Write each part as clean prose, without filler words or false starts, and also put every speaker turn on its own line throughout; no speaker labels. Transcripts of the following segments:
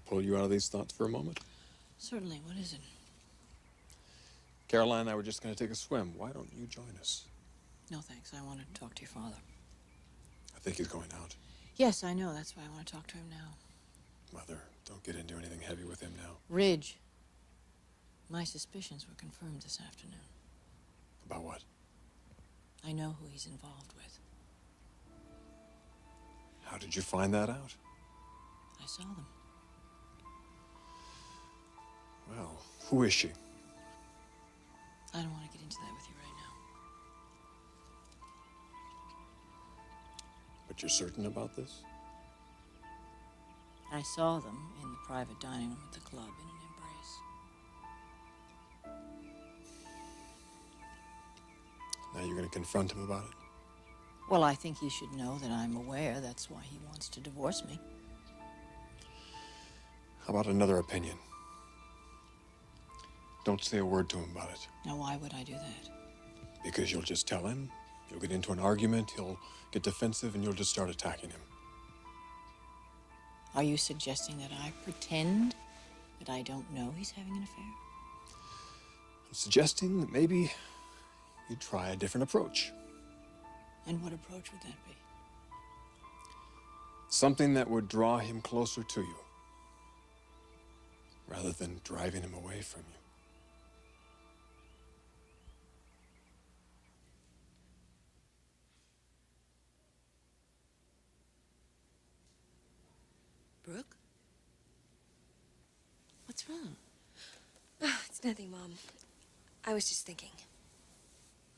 pull you out of these thoughts for a moment?
Certainly. What is it?
Caroline and I were just going to take a swim. Why don't you join us?
No, thanks. I want to talk to your father.
I think he's going out.
Yes, I know. That's why I want to talk to him now.
Mother, don't get into anything heavy with him now.
Ridge. My suspicions were confirmed this afternoon.
About what?
I know who he's involved with.
How did you find that out?
I saw them.
Well, who is she?
I don't want to get into that with you right now.
But you're certain about this?
I saw them in the private dining room at the club in an embrace.
Now you're going to confront him about it?
Well, I think he should know that I'm aware. That's why he wants to divorce me.
How about another opinion? Don't say a word to him about it.
Now, why would I do that?
Because you'll just tell him, you'll get into an argument, he'll get defensive, and you'll just start attacking him.
Are you suggesting that I pretend that I don't know he's having an affair?
I'm suggesting that maybe you try a different approach.
And what approach would that be?
Something that would draw him closer to you, rather than driving him away from you.
Brooke? What's wrong?
Oh, it's nothing, Mom. I was just thinking.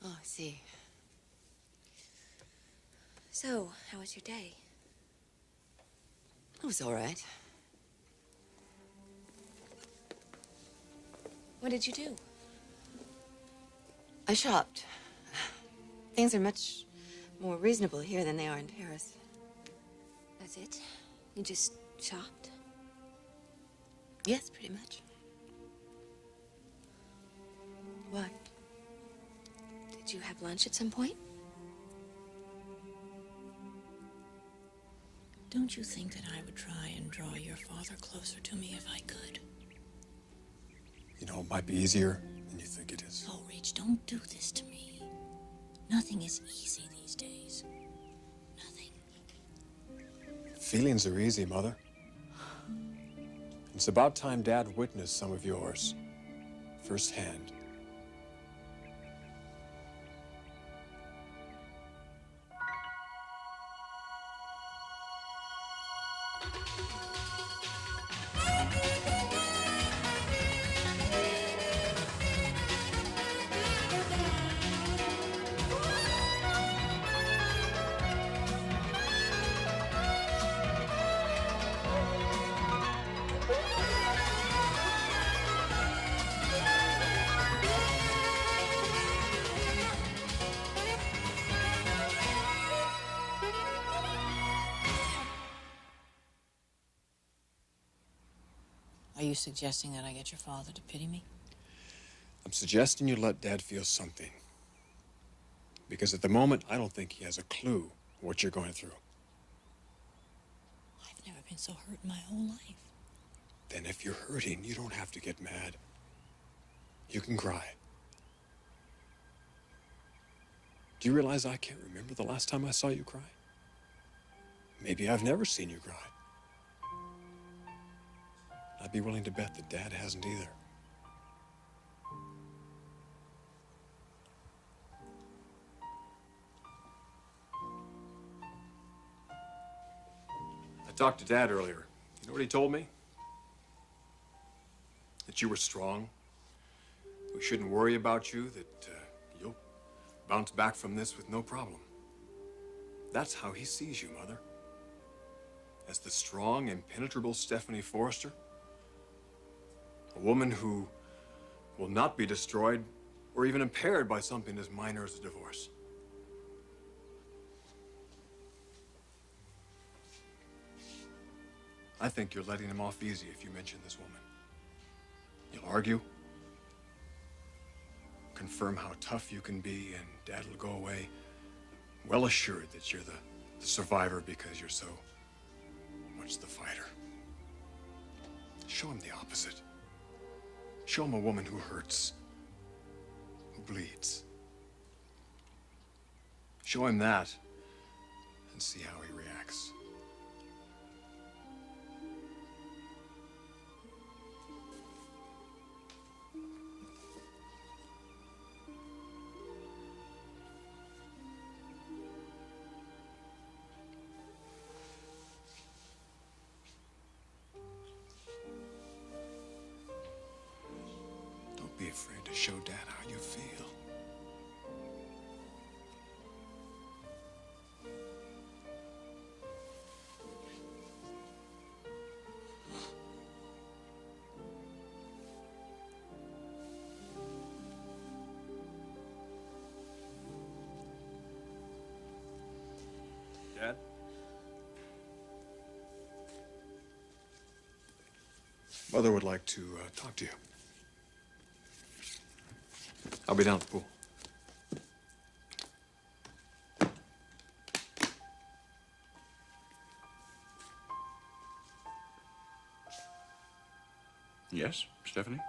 Oh, I see.
So, how was your day?
It was all right.
What did you do?
I shopped. Things are much more reasonable here than they are in Paris.
That's it? You just shopped?
Yes, pretty much. Why?
Did you have lunch at some point?
Don't you think that I would try and draw your father closer to me if I could?
You know, it might be easier than you think it is.
Oh, Rach, don't do this to me. Nothing is easy these days. Nothing.
Feelings are easy, Mother. It's about time Dad witnessed some of yours firsthand.
Are you suggesting that I get your father to pity me?
I'm suggesting you let Dad feel something. Because at the moment, I don't think he has a clue what you're going through.
I've never been so hurt in my whole life.
Then if you're hurting, you don't have to get mad. You can cry. Do you realize I can't remember the last time I saw you cry? Maybe I've never seen you cry. I'd be willing to bet that Dad hasn't either. I talked to Dad earlier. You know what he told me? That you were strong. We shouldn't worry about you, that you'll bounce back from this with no problem. That's how he sees you, Mother. As the strong, impenetrable Stephanie Forrester. A woman who will not be destroyed or even impaired by something as minor as a divorce. I think you're letting him off easy if you mention this woman. You'll argue, confirm how tough you can be, and Dad will go away well assured that you're the survivor because you're so much the fighter. Show him the opposite. Show him a woman who hurts, who bleeds. Show him that and see how he reacts. Don't be afraid to show Dad how you feel. Dad? Mother would like to talk to you. I'll be down at the pool.
Yes, Stephanie?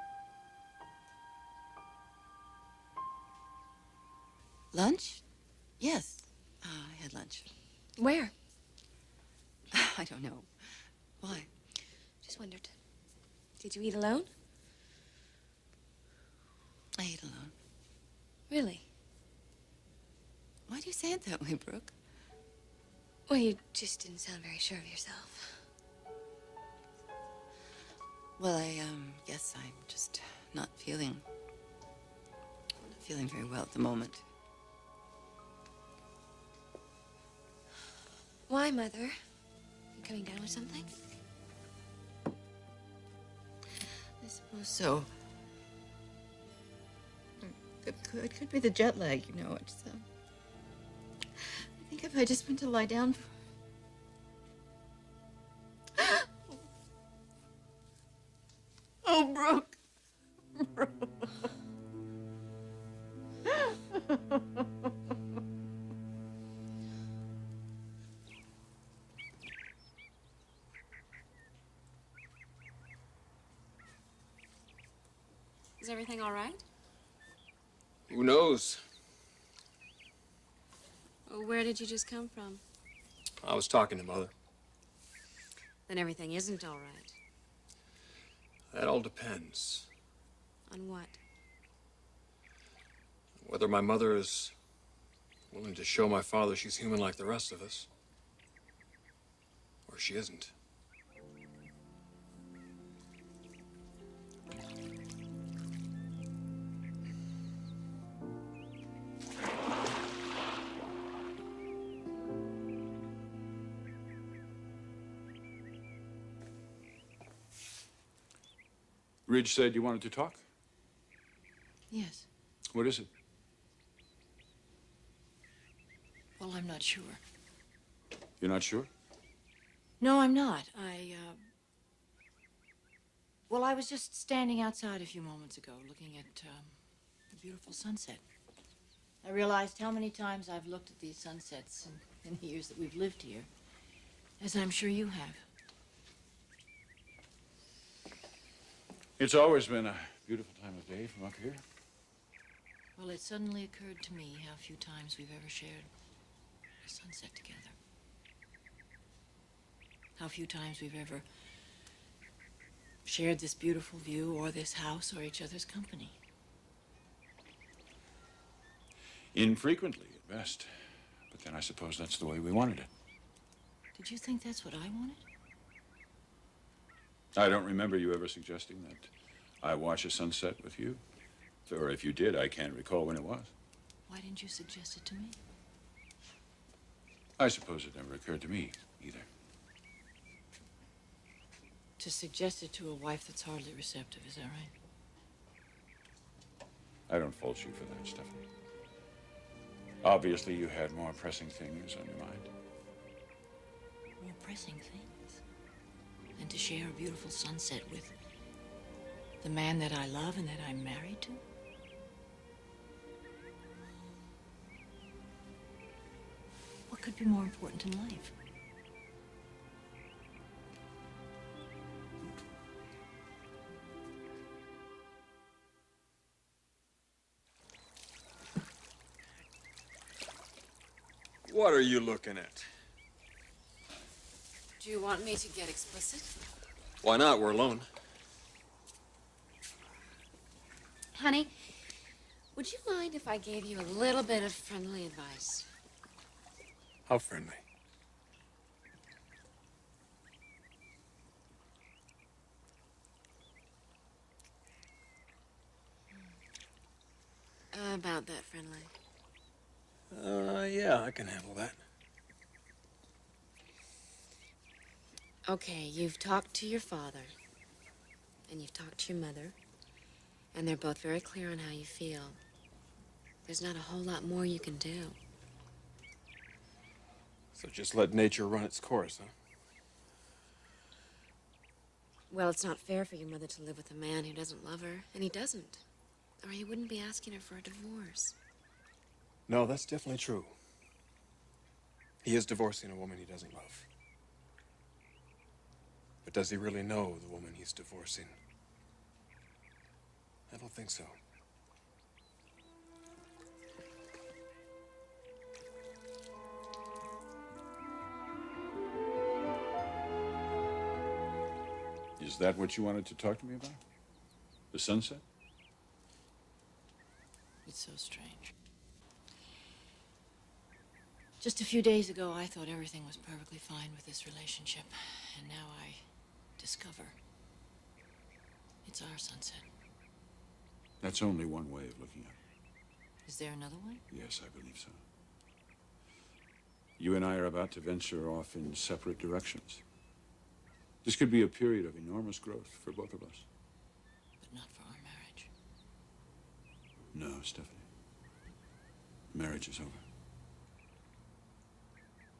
Lunch? Yes. I had lunch.
Where?
I don't know. Why?
Just wondered. Did you eat alone?
I ate alone.
Really?
Why do you say it that way, Brooke?
Well, you just didn't sound very sure of yourself.
Well, I guess I'm just not feeling very well at the moment.
Why, Mother? You coming down with something?
I suppose so. It could be the jet lag, you know. It's, I think if I just went to lie down for... Oh, Brooke.
Is everything all right?
Who knows?
Well, where did you just come from?
I was talking to Mother.
Then everything isn't all right.
That all depends.
On what?
Whether my mother is willing to show my father she's human like the rest of us, or she isn't.
Ridge said you wanted to talk?
Yes.
What is it?
Well, I'm not sure.
You're not sure?
No, I'm not. Well, I was just standing outside a few moments ago looking at the beautiful sunset. I realized how many times I've looked at these sunsets in the years that we've lived here, as I'm sure you have.
It's always been a beautiful time of day from up here.
Well, it suddenly occurred to me how few times we've ever shared a sunset together. How few times we've ever shared this beautiful view or this house or each other's company.
Infrequently, at best. But then I suppose that's the way we wanted it.
Did you think that's what I wanted?
I don't remember you ever suggesting that I watch a sunset with you. Or if you did, I can't recall when it was.
Why didn't you suggest it to me?
I suppose it never occurred to me either.
To suggest it to a wife that's hardly receptive, is that right?
I don't fault you for that, Stephanie. Obviously, you had more pressing things on your mind.
More pressing things than to share a beautiful sunset with the man that I love and that I'm married to? What could be more important in life?
What are you looking at?
Do you want me to get explicit?
Why not? We're alone.
Honey, would you mind if I gave you a little bit of friendly advice?
How friendly?
About that friendly.
Yeah, I can handle that.
Okay, you've talked to your father, and you've talked to your mother, and they're both very clear on how you feel. There's not a whole lot more you can do.
So just let nature run its course, huh?
Well, it's not fair for your mother to live with a man who doesn't love her, and he doesn't. Or he wouldn't be asking her for a divorce.
No, that's definitely true. He is divorcing a woman he doesn't love. But does he really know the woman he's divorcing? I don't think so.
Is that what you wanted to talk to me about? The sunset?
It's so strange. Just a few days ago, I thought everything was perfectly fine with this relationship. And now I discover it's our sunset.
That's only one way of looking at it.
Is there another one?
Yes, I believe so. You and I are about to venture off in separate directions. This could be a period of enormous growth for both of us.
But not for our marriage.
No, Stephanie. Marriage is over.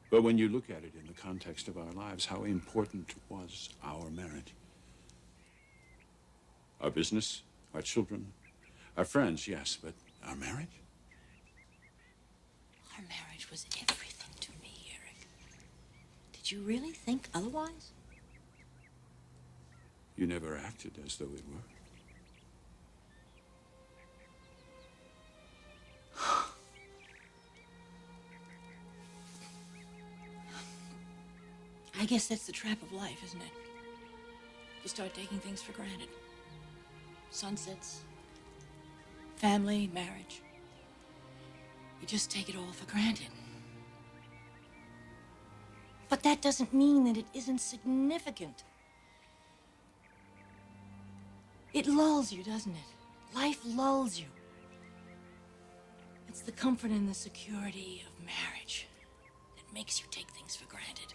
But when you look at it in the context of our lives, how important was our marriage? Our business, our children, our friends, yes, but our marriage?
Our marriage was everything to me, Eric. Did you really think otherwise?
You never acted as though it were.
I guess that's the trap of life, isn't it? You start taking things for granted. Sunsets, family, marriage. You just take it all for granted. But that doesn't mean that it isn't significant. It lulls you, doesn't it? Life lulls you. It's the comfort and the security of marriage that makes you take things for granted.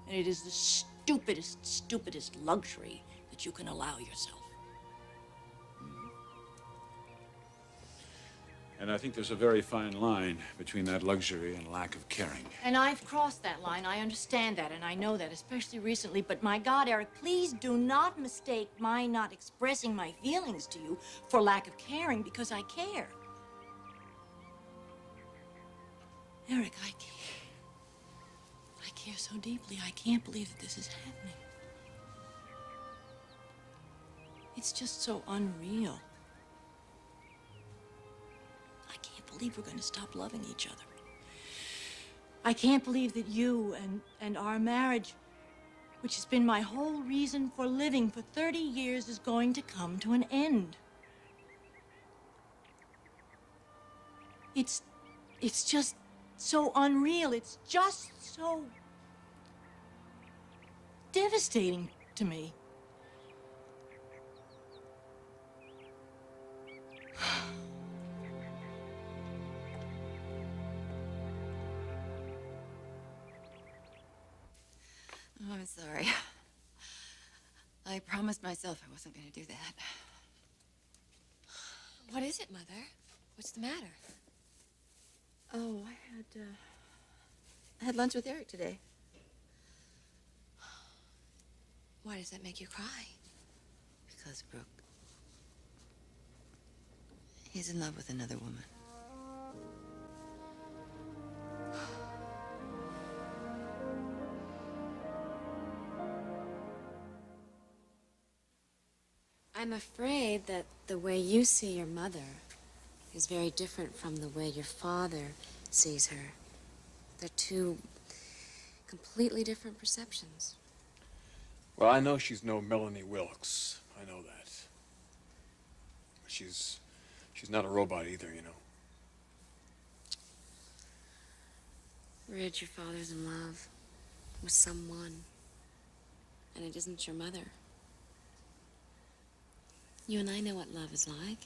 And it is the stupidest luxury that you can allow yourself.
And I think there's a very fine line between that luxury and lack of caring.
And I've crossed that line. I understand that, and I know that, especially recently. But my God, Eric, please do not mistake my not expressing my feelings to you for lack of caring, because I care. Eric, I care. I care so deeply. I can't believe that this is happening. It's just so unreal. I can't believe we're going to stop loving each other. I can't believe that you and our marriage, which has been my whole reason for living for 30 years, is going to come to an end. It's just so unreal. It's just so devastating to me.
Oh, I'm sorry. I promised myself I wasn't going to do that.
What is it, Mother? What's the matter?
Oh, I had lunch with Eric today.
Why does that make you cry?
Because, Brooke, he's in love with another woman.
I'm afraid that the way you see your mother is very different from the way your father sees her. They're two completely different perceptions.
Well, I know she's no Melanie Wilkes. I know that. But she's not a robot either, you know.
Ridge, your father's in love with someone. And it isn't your mother. You and I know what love is like.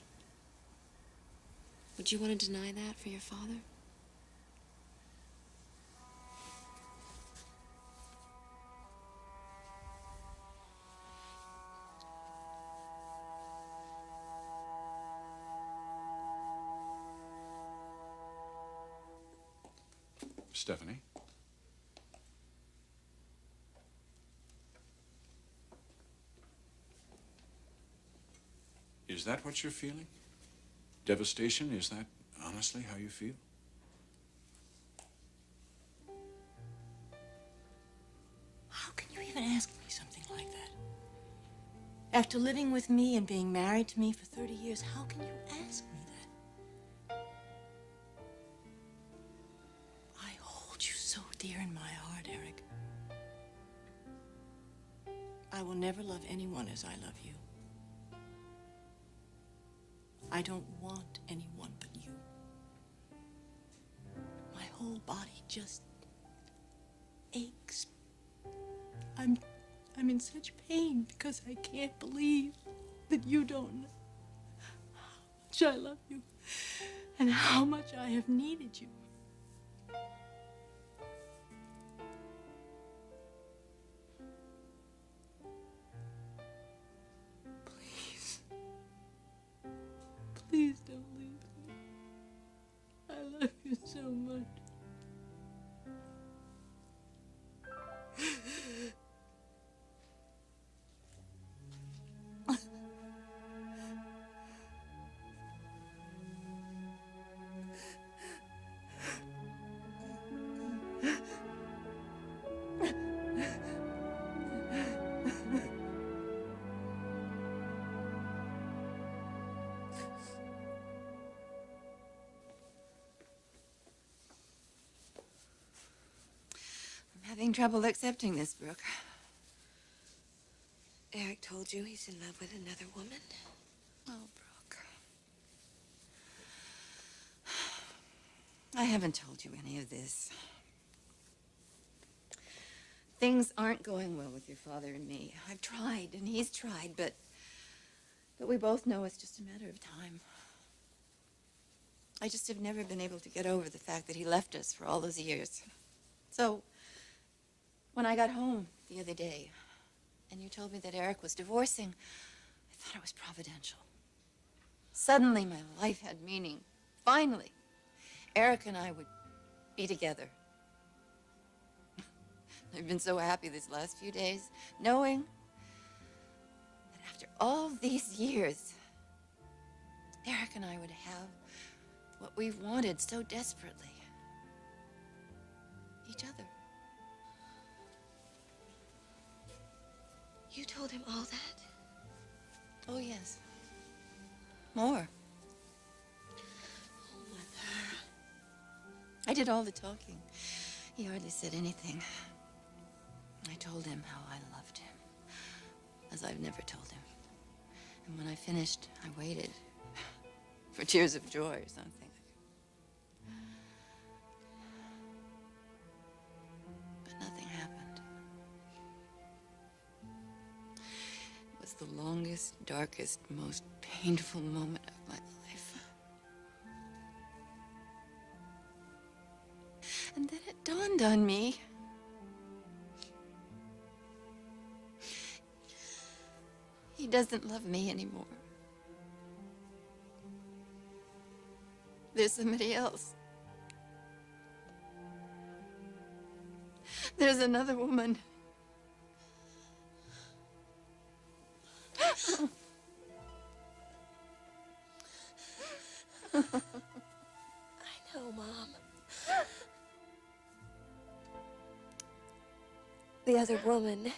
Would you want to deny that for your father?
Stephanie? Is that what you're feeling? Devastation? Is that honestly how you feel?
How can you even ask me something like that? After living with me and being married to me for 30 years, how can you ask me that? I hold you so dear in my heart, Eric. I will never love anyone as I love you. I don't want anyone but you. My whole body just aches. I'm in such pain because I can't believe that you don't know how much I love you and how much I have needed you. Please don't leave me. I love you so much.
I'm having trouble accepting this, Brooke.
Eric told you he's in love with another woman?
Oh, Brooke. I haven't told you any of this. Things aren't going well with your father and me. I've tried, and he's tried, but we both know it's just a matter of time. I just have never been able to get over the fact that he left us for all those years. So, when I got home the other day, and you told me that Eric was divorcing, I thought it was providential. Suddenly, my life had meaning. Finally, Eric and I would be together. I've been so happy these last few days, knowing that after all these years, Eric and I would have what we've wanted so desperately. Each other.
You told him all that?
Oh, yes. More.
Oh, Mother.
I did all the talking. He hardly said anything. I told him how I loved him, as I've never told him. And when I finished, I waited for tears of joy or something. But nothing happened. It was the longest, darkest, most painful moment of my life. And then it dawned on me. He doesn't love me anymore. There's somebody else. There's another woman.
I know, Mom. The other woman